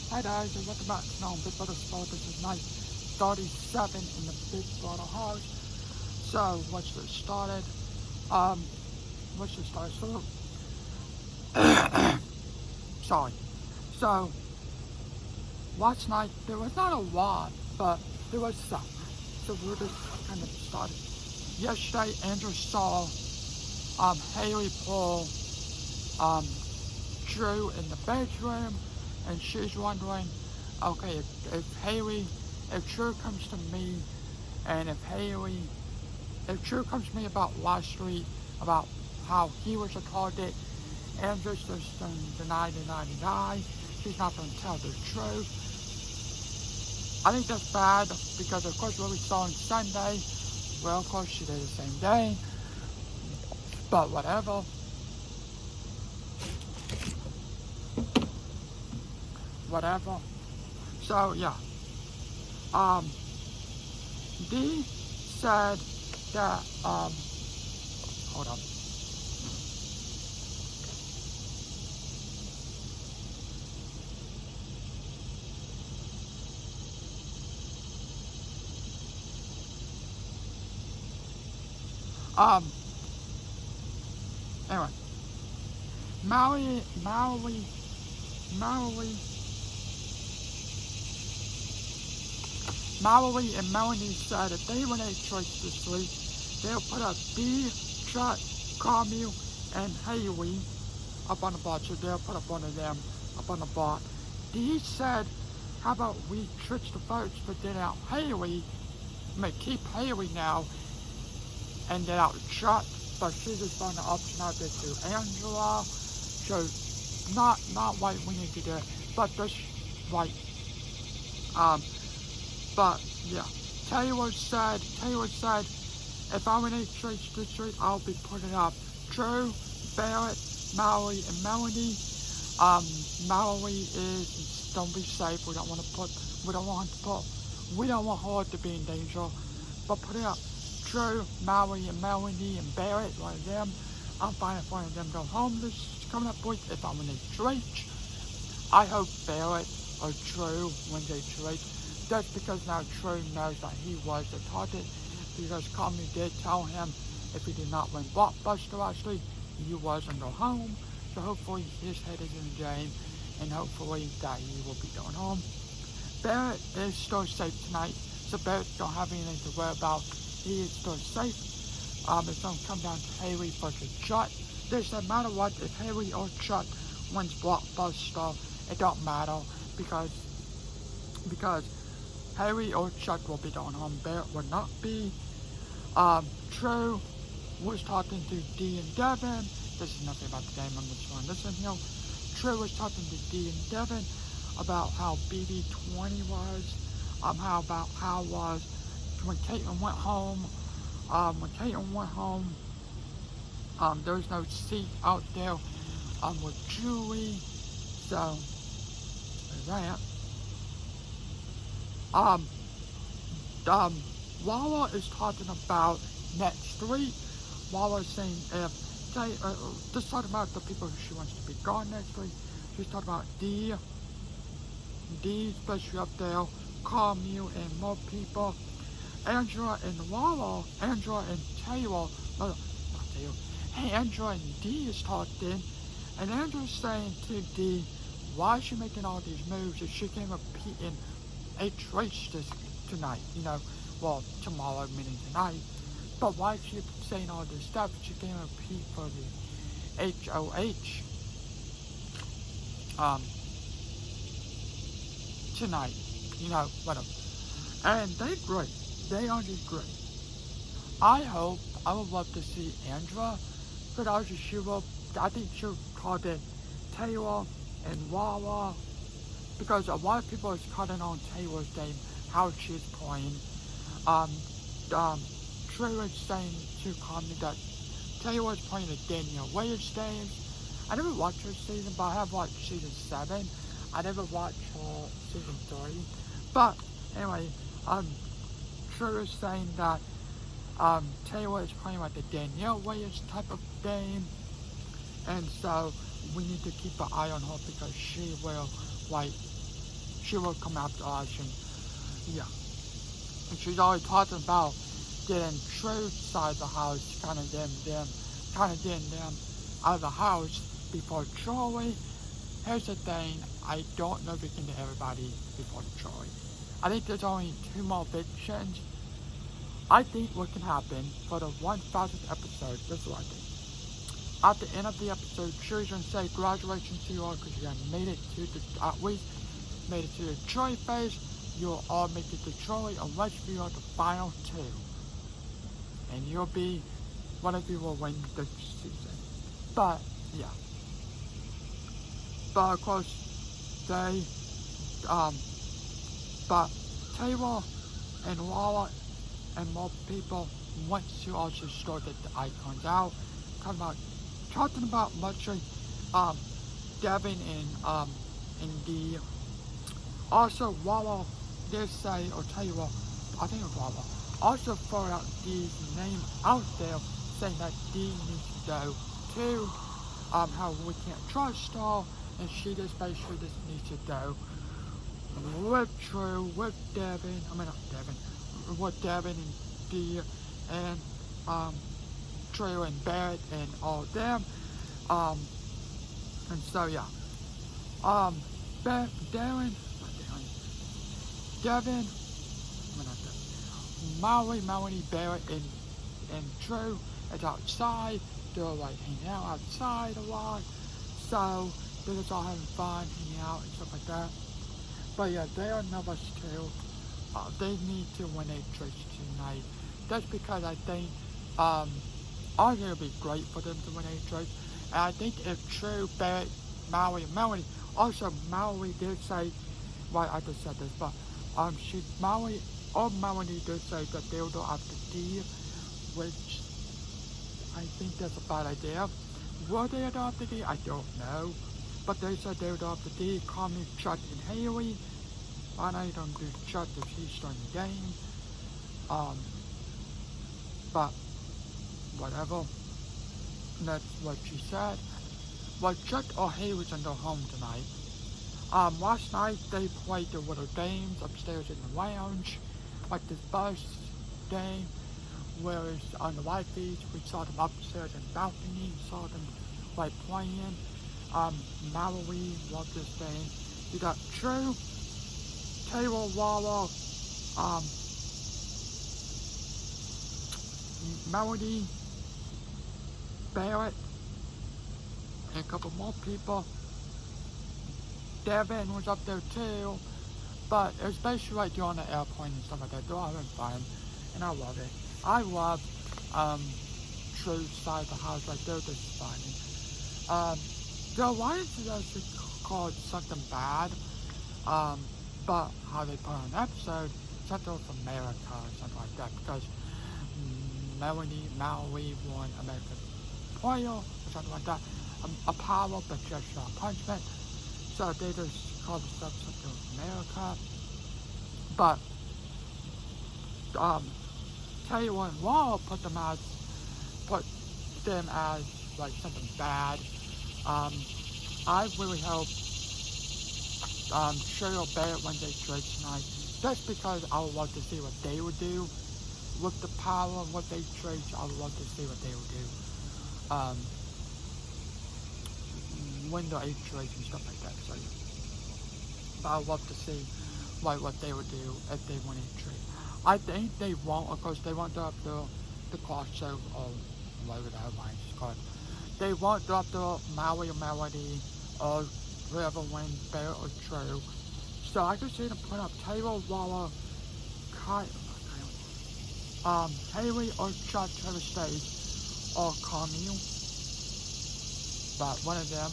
Hi guys, and welcome back to Big Brother Sport. This is night 37 in the Big Brother house. So, let's get started. Um, let's just start. So, sorry. So, last night, there was not a lot, but there was some. So, we're just kind of started. Yesterday, Andrew saw, Haley pull, um, Drew in the bedroom, and she's wondering, okay, if Drew comes to me, and if Drew comes to me about last week, about how he was a target, Andrew's just going to deny, she's not going to tell the truth. I think that's bad, because of course what we saw on Sunday, well, of course she did the same day, but whatever. So yeah, D said that hold on. Anyway, Maui, and Melanie said if they win a choice this week, they'll put a B, Chuck, Carmel, and Haley up on the board. So they'll put up one of them up on the board. Dee said, how about we switch the votes but get out Haley, keep Haley now, and get out Chuck, but she's just going to option out this to Angela. So not what we need to do, but this right. But yeah, Taylor said, if I win a choice this week, I'll be putting up Drew, Barrett, Mallory, and Melanie. Mallory is, don't be safe. We don't want her to be in danger. But putting up Drew, Mallory, and Melanie, and Barrett, one of them. I'm fine if one of them go home this coming up week. If I win a choice, I hope Barrett or Drew wins a choice. That's because now Drew knows that he was the target, because Carmen did tell him if he did not win Blockbuster last week, he wasn't go home. So hopefully his head is in the game, and hopefully that he will be going home. Barrett is still safe tonight, so Barrett don't have anything to worry about. He is still safe. It's going to come down to Haley versus Chuck. There's no matter what, if Haley or Chuck wins Blockbuster, it don't matter, because Haley or Chuck will be going home. Barrett will not be. Drew was talking to Dee and Devin. This is nothing about the game, I'm just going to listen here. Drew was talking to Dee and Devin about how BB20 was, how was when Caitlin went home. There was no seat out there with Julie. So that. Lala is talking about next week. Lala is saying just talking about the people who she wants to be gone next week. She's talking about D, especially up there, Carmel and more people. Angela and Lala, Angela and Taylor, Angela and D is talking, and Angela's saying to D, why is she making all these moves if she can't repeat in HOH tonight, well, tomorrow, meaning tonight, but why is she saying all this stuff if she can't repeat for the HOH, tonight, whatever. And they great. They are just great. I would love to see Angela, but I think she'll call it Taylor and Wawa, because a lot of people is calling on Taylor's game, how she's playing. Trey was saying to Connie that Taylor's playing the Danielle Williams games. I never watched her season, but I have watched season 7. I never watched season 3. But anyway, Trey was saying that Taylor is playing like the Danielle Williams type of game, and so we need to keep an eye on her because she will she will come after us, and yeah. And she's always talking about getting Truth's side of the house, kind of getting them out of the house before Troy. Here's the thing, I don't know if we can get everybody before Troy. I think there's only 2 more evictions. I think what can happen for the 1000th episode, this is what I think. At the end of the episode, she's going to say congratulations to you all because you have made it to the, at least made it to the Troy phase. You'll all make it to Troy unless you are the final 2. And you'll be, one of you will win the season. But, yeah. But of course, but Taylor and Lala and more people want to also sort the icons out. Talking about muchly, Devin and the, also Lala did say, or Taylor, I think it was Lala, also throw out Dee's name out there, saying that Dee needs to go too, how we can't trust her, and she just basically just needs to go with True, with Devin, with Devin and Dee, and, True and Barrett and all of them, and so yeah, Devin, Melanie, Barrett, and True is outside. They're like hanging out outside a lot. So they're just all having fun, hanging out and stuff like that. But yeah, they are nervous too. They need to win a race tonight. That's because I think I think it would be great for them to win a race. And I think if True, Barrett, Mallory, and Melanie, also Mallory did say, well, I just said this, but Mallory or Melanie did say that they will go after D, which I think that's a bad idea. Will they go after D? I don't know. But they said they would go after D, call me Chuck and Haley. I know you don't do Chuck if he's starting the game. But whatever. That's what she said. Well, Chuck or Haley's gonna go home tonight. Last night they played the little games upstairs in the lounge, like this bus game, where it's on the live feeds. We saw them upstairs in the balcony, saw them like playing. Mallory loved this game. You got True, Taylor, Lala, Melody, Barrett, and a couple more people. Devin was up there too, but it was basically like you're on the airplane and stuff like that. They're all having fun, and I love it. I love True's side of the house, like they're just fun. The alliance is actually called something bad, but how they put on an episode, something with America or something like that, because Mallory won American Player or something like that, a power but just a punishment. So they just call the stuff something with America. But Taylor and Wall put them as like something bad. I really hope Cheryl Barrett wins a trade tonight. Just because I would love to see what they would do with the power and what they trade. I would love to see what they would do. Win the 8 trades and stuff like that. So, but I would love to see like what they would do if they win a trade. I think they won't, of course they won't do up the crossover or whatever the headline is called. They won't do up the Maui or Melody or whoever wins Barrett or True. So I could see them put up Taylor, Walla, Haley or Chuck to the stage or Camille. But one of them.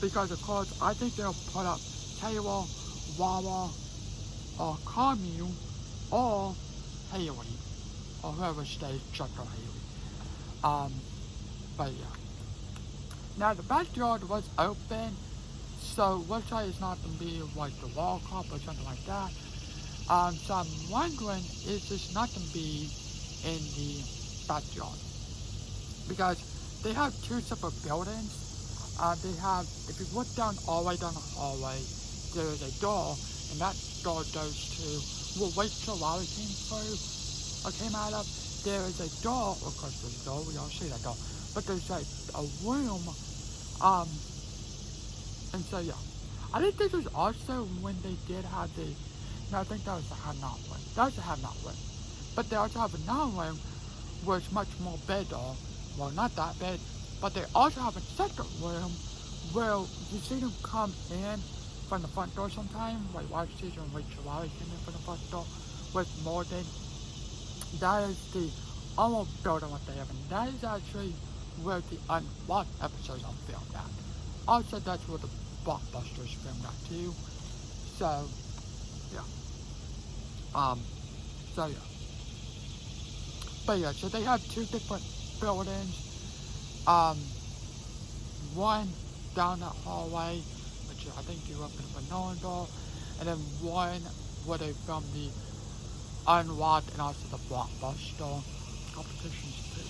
Because of course I think they'll put up Taylor, Walla, or Camille or Haley. Or whoever stays Chuck or Haley. But yeah. Now the backyard was open, so looks like it's not going to be like the World Cup or something like that. So I'm wondering, is this not going to be in the backyard? Because they have 2 separate buildings. They have, if you look down all the way down the hallway, there is a door, and that door goes to, well, wait till Lolly came through, or came out of. There is a door, of course there's a door, we all see that door, but there's a room, and so yeah. I think this was also when they did have the, no, I think that was the have-not room. That was the have-not room. But they also have another room where it's much more better. Well, not that big, but they also have a second room where you see them come in from the front door sometimes, like last season when Rachel Riley came in from the front door with Morgan. That is the almost building what they have, and that is actually where the Unlocked episodes are filmed at. Also, that's where the Blockbusters filmed at too. So, yeah. So yeah. But yeah, so they have two different buildings. One down that hallway, which I think you up in Fernando, and then one where they filmed the Unlocked and also the Blockbuster competitions too.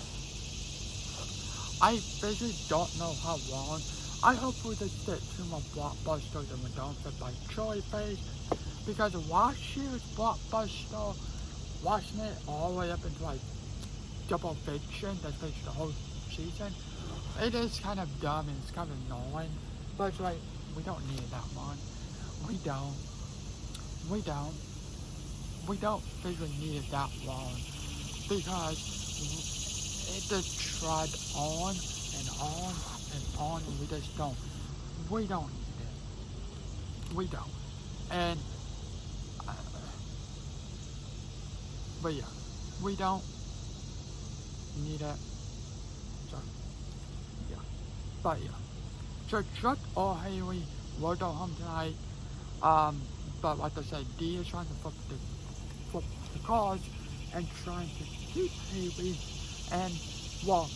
I basically don't know how long. I hope we just get 2 more Blockbusters and we don't fit by Troy Face, because last year's Blockbuster, watching it all the way up into like double fiction, that's basically the whole season, it is kind of dumb and it's kind of annoying, but it's like, we don't need that one. We don't visually need it that long, because it just trod on and on and on, and we don't need it. We don't. And, but yeah, we don't need it. So, yeah. But yeah. So Chuck or Haley will go home tonight. But like I said, Dee is trying to flip the cards and trying to keep Haley and, well,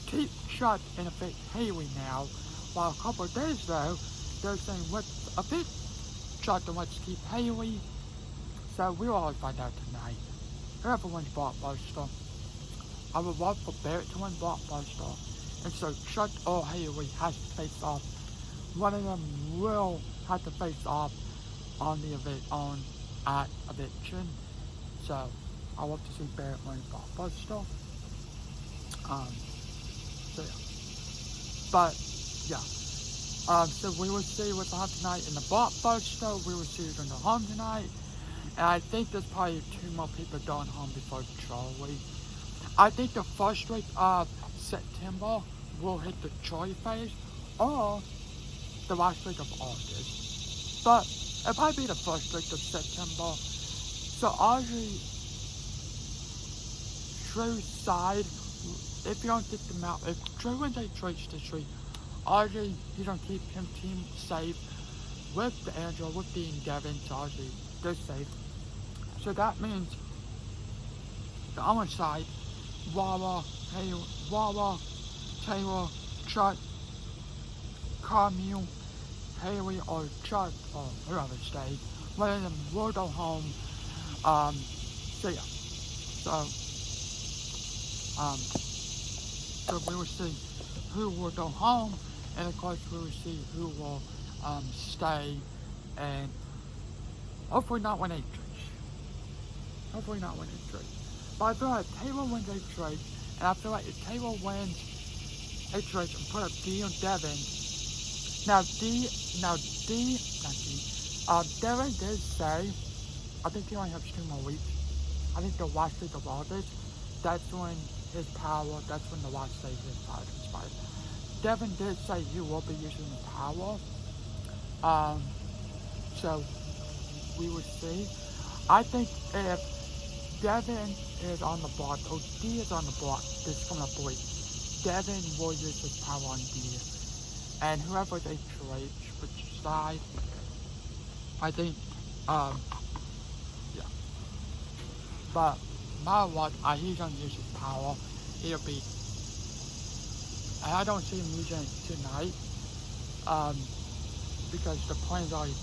keep Chuck and evict Haley now. While a couple of days though, they're saying let's evict Chuck and let's keep Haley. So we'll all find out tonight. Whoever wins Blockbuster, I would love for Barrett to win Blockbuster. And so Chuck or Haley has to face off. One of them will have to face off on the at eviction. So I love to see Barrett win Blockbuster. So yeah. But yeah. So we will see what's on tonight in the Blockbuster. We will see who's going to go home tonight. And I think there's probably 2 more people going home before Charlie. I think the first week of September will hit the Troy phase, or the last week of August. But it'll probably be the first week of September. So Audrey, Drew's side, if you don't get them out, if Drew wins a trade to tree, Audrey, he's gonna keep him team safe with the Angela, with Dean Devin, so Audrey, they're safe. So that means the other side, Wawa, Taylor, Chuck, Carmel, Haley, or Chuck, or whoever stays, one of them will go home. So yeah. So we will see who will go home, and of course we will see who will stay, and hopefully not win a trade. Hopefully not win a trade. But I feel like Taylor wins a trade, and I feel like if Taylor wins a trade and put up D on Devin, Devin did say, I think he only has 2 more weeks. I think the last week of August, that's when his power, that's when the last day his power expires. Devin did say he will be using the power. So we will see. I think if Devin is on the block, or D is on the block this coming up week, Devin will use his power on D. And whoever they trade, which side, I think, yeah. But my luck, he's gonna use his power. He'll be, and I don't see him using it tonight, because the plan's already,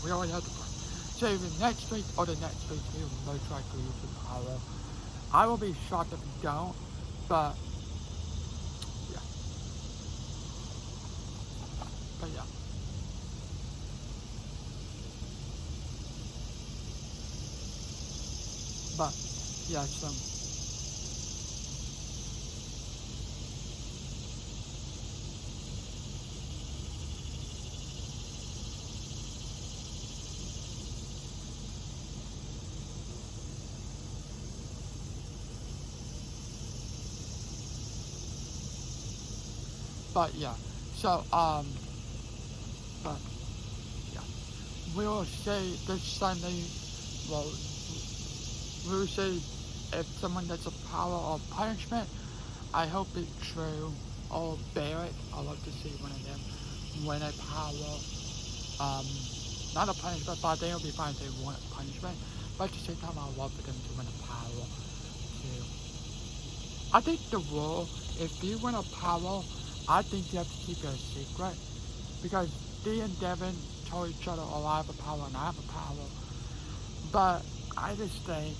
we already have the plan. So either next week or the next week, he will most likely use his power. I will be shocked if he don't, but yeah. yeah, so but yeah, so but yeah, we'll see this Sunday. Well, we'll see if someone gets a power or punishment. I hope it's true or bear it. I love to see one of them win a power. Um, Not a punishment, but they will be fine if they want a punishment. But at the same time, I love for them to win a power too. I think the rule, if you win a power, I think you have to keep it a secret. Because Dee and Devin told each other, oh, I have a power and I have a power. But I just think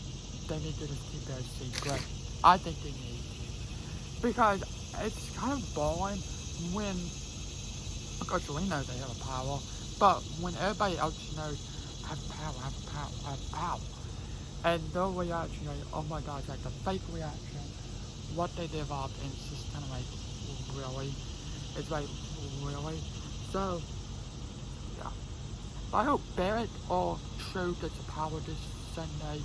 they need to just keep it a secret. I think they need to. Because it's kind of boring when, of course we know they have a power, but when everybody else knows, I have power, I have power, I have power. And their reaction, like, oh my god, like the fake reaction, what they developed, and it's just kind of like, really? It's like, really? So, yeah. But I hope Barrett or True gets a power this Sunday.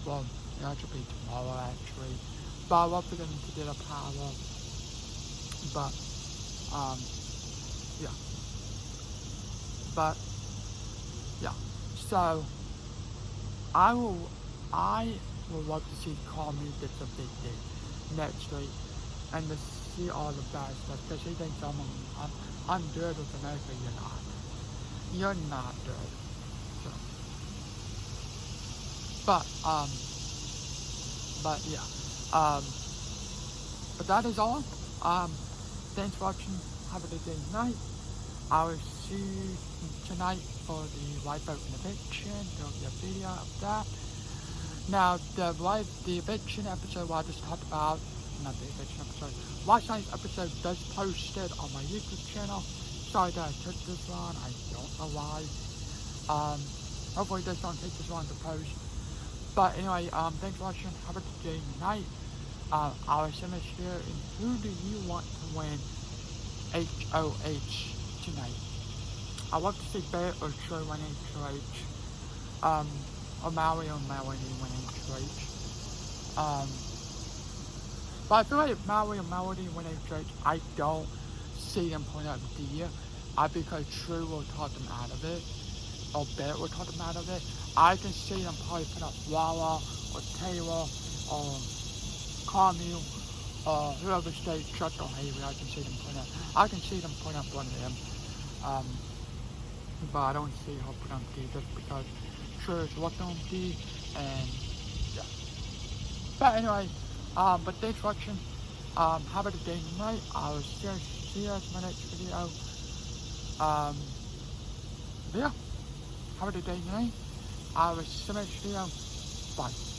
Well, it should be tomorrow actually. But I love for them to get a power. But, yeah. But, yeah. So, I will love to see Carmi get a big day next week. And to see all the bad stuff. Because he thinks I'm good with America, you're not. You're not good. So, but yeah. But that is all. Thanks for watching. Have a good day night. I will see you tonight for the White Boat eviction. There'll be a video of that. Now, the eviction episode what I just talked about, not the eviction episode, last night's episode does posted on my YouTube channel. Sorry that I took this long, I don't know why. Hopefully this don't take this long to post. But anyway, thanks for watching. Have a good day night. I will finish here. And who do you want to win HOH tonight? I love to see Barrett or Troy win HOH. Or Maui or Melody win HOH. But I feel like if Maui or Melody win HOH, I don't see them putting up D. Because True will talk them out of it. Or Barrett will talk them out of it. I can see them probably put up Wawa or Taylor or Carmel or whoever stays Chuck or Haley. I can see them putting up one of them. But I don't see her put on D just because True is looking on D and yeah. But anyway, but thanks for watching. Have a good day tonight. I will see you in my next video. Yeah. Have a good day tonight. I will see you next video. Bye.